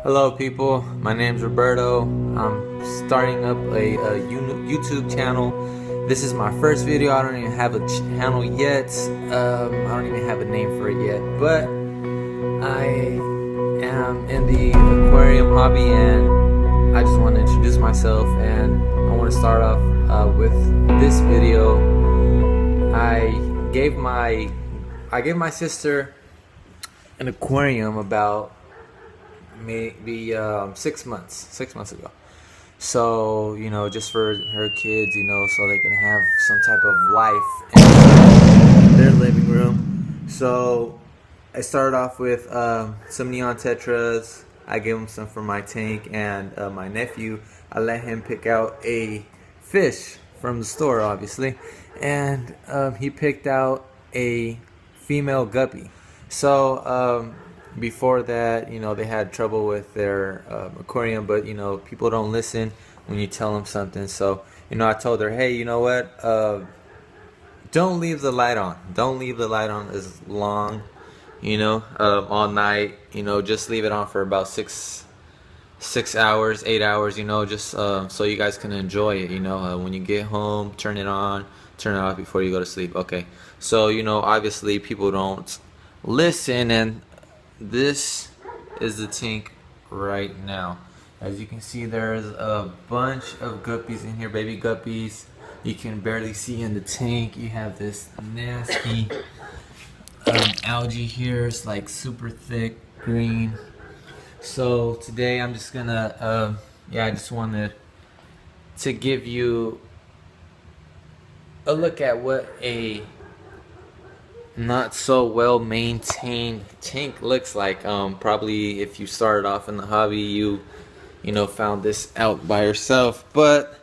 Hello people, my name's Roberto. I'm starting up a YouTube channel. This is my first video. I don't even have a channel yet. I don't even have a name for it yet, but I am in the aquarium hobby and I just want to introduce myself, and I want to start off with this video. I gave my sister an aquarium about maybe 6 months ago. So just for her kids, so they can have some type of life in their living room. So I started off with some neon tetras. I gave him some for my tank, and my nephew, I let him pick out a fish from the store, obviously, and he picked out a female guppy. So before that, they had trouble with their aquarium, but people don't listen when you tell them something. So I told her, hey, you know what? Don't leave the light on. Don't leave the light on as long, all night. Just leave it on for about 6 hours, 8 hours. Just so you guys can enjoy it. When you get home, turn it on, turn it off before you go to sleep. Okay. So obviously people don't listen, and this is the tank right now. As you can see, there's a bunch of guppies in here, baby guppies. You can barely see in the tank. You have this nasty algae here. It's like super thick green. So today I'm just gonna I just wanted to give you a look at what a not so well maintained tank looks like. Probably if you started off in the hobby, you found this out by yourself. But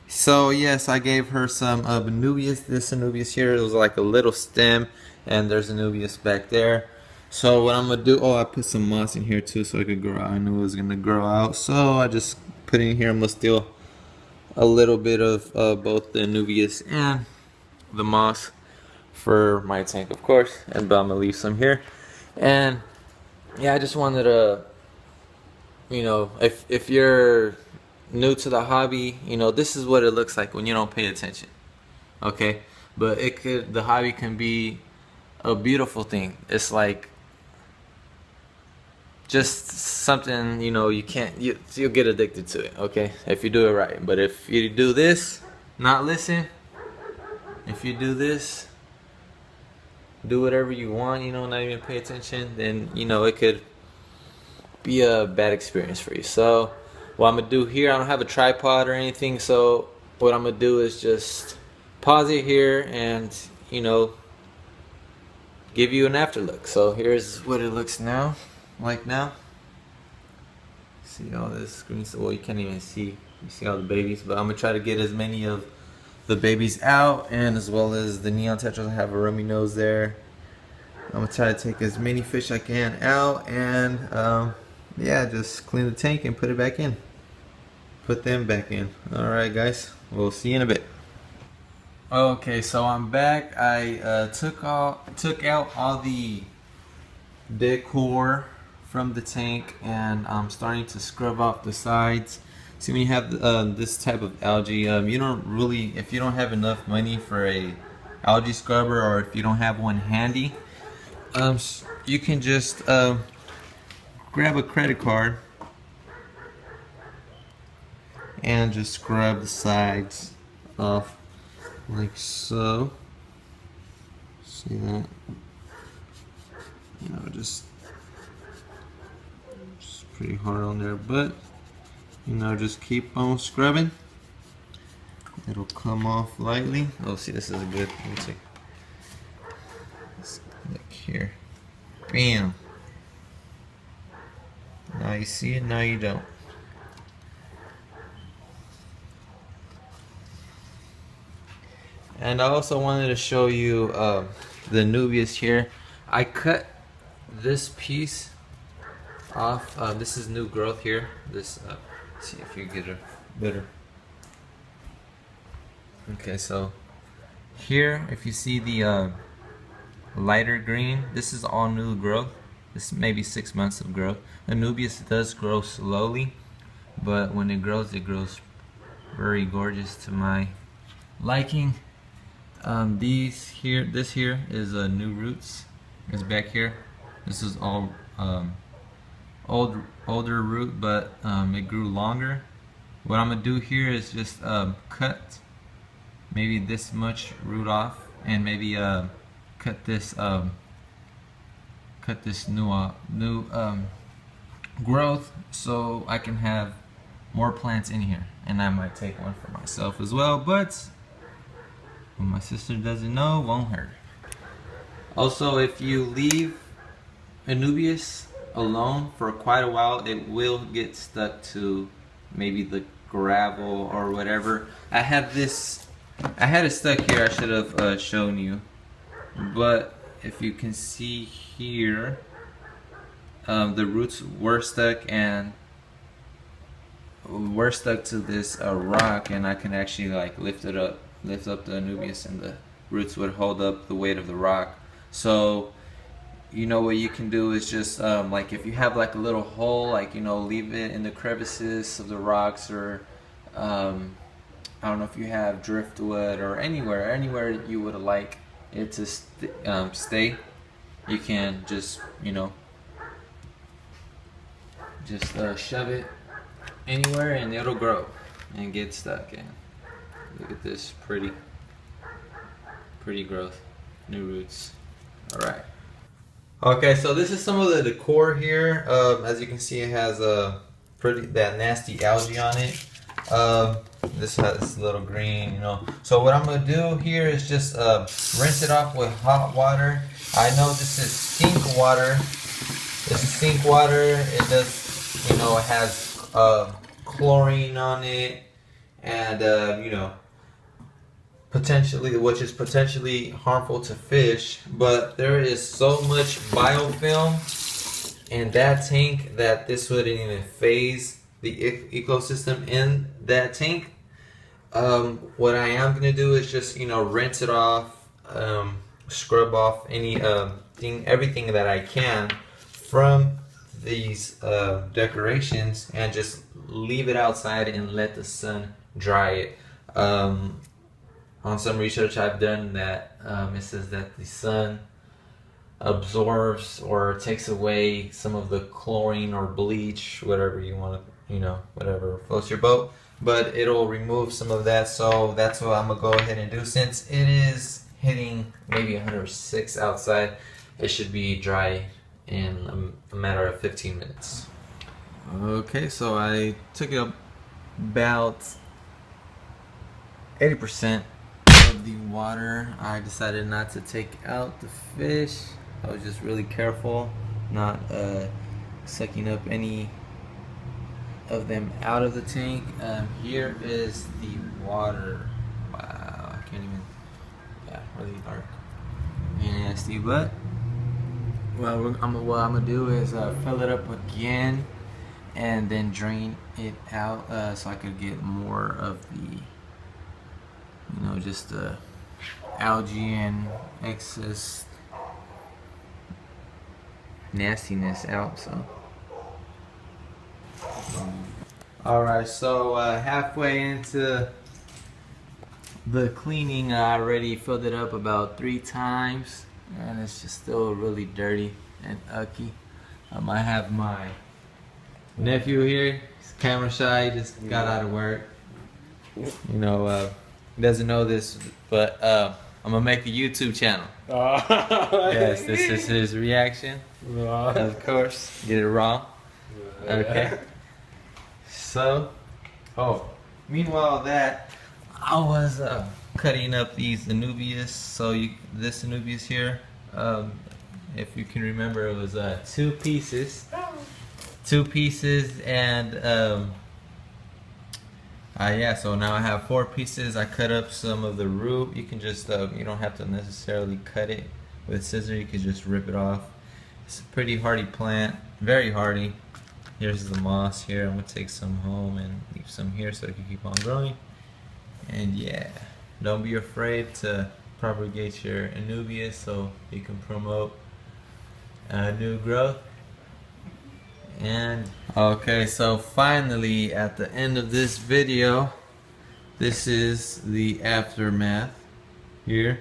so yes, I gave her some Anubias. This Anubias here, it was like a little stem, and there's Anubias back there. So what I'm gonna do, I put some moss in here too so it could grow out. I knew it was gonna grow out, so I just put it in here. I'm gonna steal a little bit of both the Anubias and the moss for my tank, of course, and I'm gonna leave some here. And yeah, I just wanted to, if you're new to the hobby, this is what it looks like when you don't pay attention. Okay, but the hobby can be a beautiful thing. It's like just something, you'll get addicted to it. Okay, if you do it right. But if you do this, not listen, if you do this, do whatever you want, not even pay attention, then it could be a bad experience for you. So what I'm gonna do here, I don't have a tripod or anything, so what I'm gonna do is just pause it here and give you an afterlook. So here's what it looks now. See all this green stuff? Well, you can't even see. You see all the babies, but I'm gonna try to get as many of the babies out, and as well as the neon tetras. I have a rummy nose there. I'm gonna try to take as many fish I can out, and just clean the tank and put it back in. Put them back in. Alright guys, we'll see you in a bit. Okay, so I'm back. I took out all the decor from the tank, and I'm starting to scrub off the sides. See, when you have this type of algae, you don't really, if you don't have enough money for a algae scrubber, or if you don't have one handy, you can just grab a credit card and just scrub the sides off like so. See that? Just pretty hard on there, but just keep on scrubbing. It'll come off lightly. Oh, see, this is a good. Let me see. Let's look here. Bam. Now you see it. Now you don't. And I also wanted to show you the Anubias here. I cut this piece off. This is new growth here. This let's see if you get a better. Okay, so here, if you see the lighter green, this is all new growth. It's maybe 6 months of growth. Anubias does grow slowly, but when it grows very gorgeous to my liking. This here is new roots. It's back here. This is all older root, but it grew longer. What I'm gonna do here is just cut maybe this much root off, and maybe cut this new growth, so I can have more plants in here, and I might take one for myself as well. But what my sister doesn't know won't hurt. Also, if you leave Anubias alone for quite a while, it will get stuck to maybe the gravel or whatever. I had it stuck here. I should have shown you, but if you can see here, the roots were stuck and were stuck to this rock, and I can actually like lift up the Anubias, and the roots would hold up the weight of the rock. So you know what you can do is just like if you have like a little hole, like, you know, leave it in the crevices of the rocks, or I don't know if you have driftwood or anywhere you would like it to stay. You can just, you know, just shove it anywhere and it'll grow and get stuck in. Look at this pretty growth, new roots. All right. Okay, so this is some of the decor here. As you can see, it has that nasty algae on it. This has a little green, you know. So what I'm gonna do here is just rinse it off with hot water. I know this is sink water. This is sink water. It does, you know, it has chlorine on it, and you know, which is potentially harmful to fish. But there is so much biofilm in that tank that this wouldn't even phase the ecosystem in that tank. What I am gonna do is just, you know, rinse it off, scrub off everything that I can from these decorations, and just leave it outside and let the sun dry it. On some research I've done, that it says that the sun absorbs or takes away some of the chlorine or bleach, whatever you want to, you know, whatever floats your boat, but it'll remove some of that. So that's what I'm gonna go ahead and do. Since it is hitting maybe 106 outside, it should be dry in a matter of 15 minutes. Okay, so I took about 80% of the water. I decided not to take out the fish. I was just really careful, not sucking up any of them out of the tank. Here is the water. Wow, I can't even, yeah, really dark and nasty. But well, what I'm gonna do is fill it up again and then drain it out, so I could get more of the, you know, just the algae and excess nastiness out. So alright, so halfway into the cleaning, I already filled it up about 3 times, and it's just still really dirty and ucky. I have my nephew here. He's camera shy, he just got out of work. You know, doesn't know this, but I'm gonna make a YouTube channel. Yes, this is his reaction. Of course, get it raw. Okay. So, meanwhile that I was cutting up these Anubias. So this Anubias here, if you can remember, it was 2 pieces, and yeah, so now I have 4 pieces. I cut up some of the root. You can just, you don't have to necessarily cut it with scissors. You can just rip it off. It's a pretty hardy plant, very hardy. Here's the moss here. I'm gonna take some home and leave some here so it can keep on growing. And yeah, don't be afraid to propagate your Anubias so you can promote new growth. And okay, so finally at the end of this video, this is the aftermath here.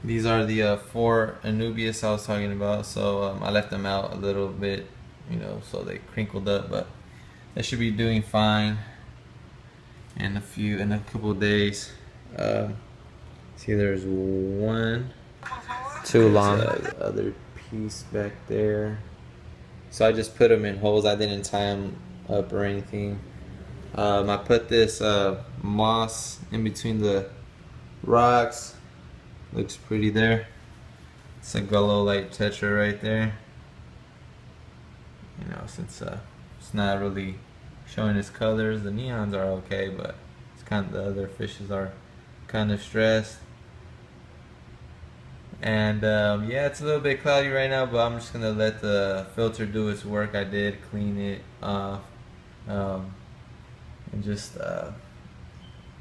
These are the 4 Anubias I was talking about. So I left them out a little bit, you know, so they crinkled up, but they should be doing fine in a couple of days. See, there's one too long. Other piece back there. So I just put them in holes. I didn't tie them up or anything. I put this moss in between the rocks. Looks pretty there. It's a Gullo Light Tetra right there. You know, since it's not really showing its colors, the neons are okay, but it's kind of, the other fishes are kind of stressed. And yeah, it's a little bit cloudy right now, but I'm just gonna let the filter do its work. I did clean it off, and just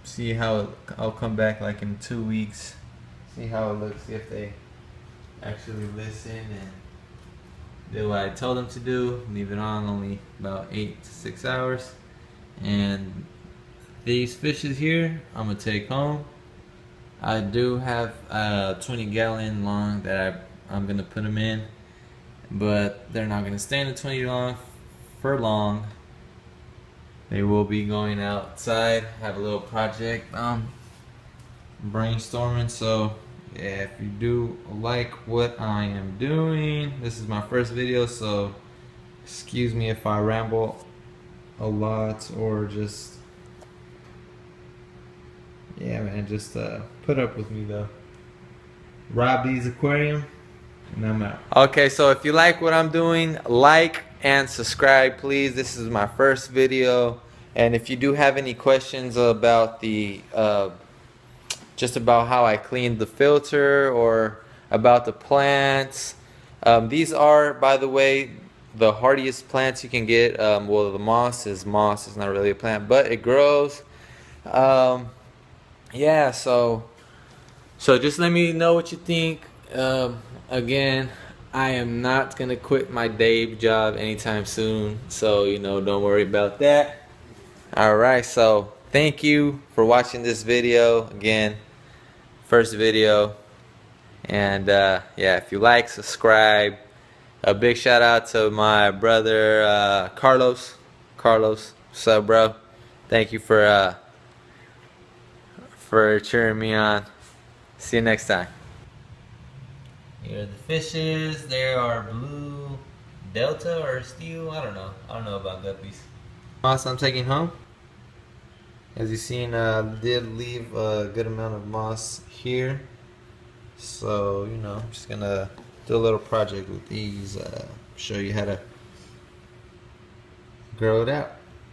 see how I'll come back like in 2 weeks, see how it looks, see if they actually listen and do what I told them to do. Leave it on only about 8 to 6 hours, and these fishes here I'm gonna take home. I do have a 20-gallon long that I'm gonna put them in, but they're not gonna stay in the 20 long for long. They will be going outside, have a little project brainstorming. So yeah, if you do like what I am doing, this is my first video, so excuse me if I ramble a lot, or just, yeah man, just put up with me though. Rob D's Aquarium, and I'm out. Okay, so if you like what I'm doing, like and subscribe please. This is my first video, and if you do have any questions about the just about how I cleaned the filter or about the plants, these are, by the way, the hardiest plants you can get. Well, the moss is not really a plant, but it grows. Yeah, so just let me know what you think. Again, I am not gonna quit my day job anytime soon, so you know, don't worry about that. Alright, so thank you for watching this video. Again, first video. And yeah, if you like, subscribe. A big shout out to my brother Carlos. What's up, bro? Thank you for cheering me on. See you next time. Here are the fishes. There are blue delta or steel. I don't know about guppies. Moss I'm taking home. As you've seen, did leave a good amount of moss here. So, you know, I'm just gonna do a little project with these. Show you how to grow it out.